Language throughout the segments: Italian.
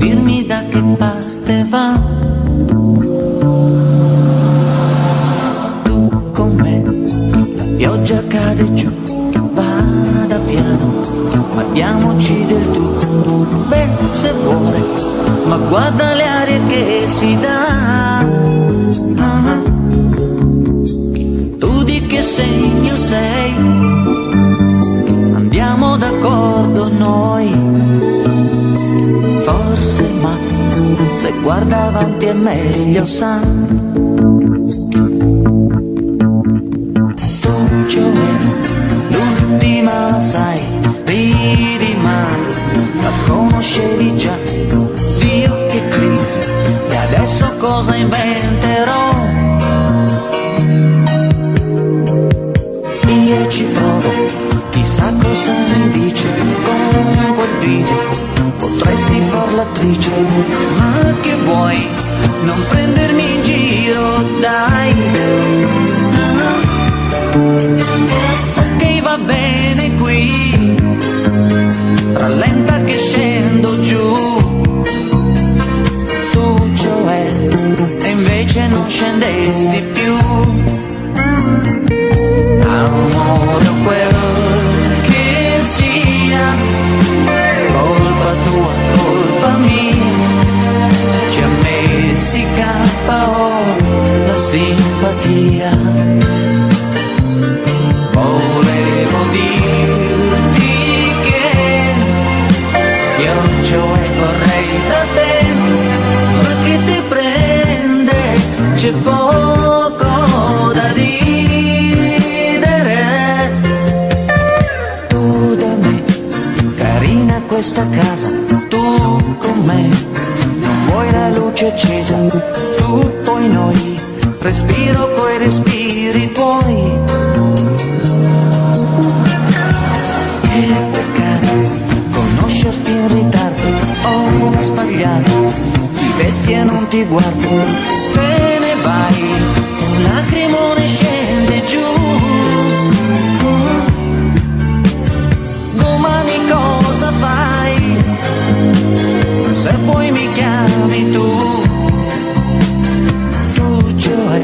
dirmi da che parte va. Tu con me, la pioggia cade giù, vada piano, ma diamoci del tu. Beh, se vuole, ma guarda le arie che si dà. Tu di che segno sei? Andiamo d'accordo noi, forse, ma se guarda avanti è meglio, sa. Tu, cioè, l'ultima la sai, ridi ma la conoscevi già. Dio che crisi, e adesso cosa inventerò? Io ci provo, chissà cosa mi dice, con quel viso potresti far l'attrice. Ma che vuoi, non prendermi in giro, dai. Ok, va bene qui, rallenta che scendo giù. Tu, cioè, e invece non scendesti più. Amore o quel che sia, colpa tua, colpa mia, ci ha messi KO la simpatia. Volevo dirti che io cioè vorrei da te, ma che ti prende, c'è poco da dire. Questa casa, tu con me, non vuoi la luce accesa, tu poi noi, respiro coi respiri tuoi. Che peccato, conoscerti in ritardo, ho sbagliato, ti vesti e non ti guardo, te ne vai, un lacrimone scende giù. Domani cosa fai? Se poi mi chiami tu, tu cioè,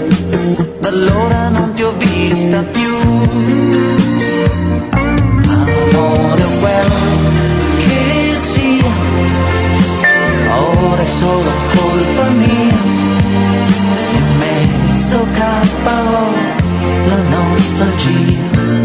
da allora non ti ho vista più. Amore o quel che sia, ora è solo colpa mia, mi ha messo KO la nostalgia.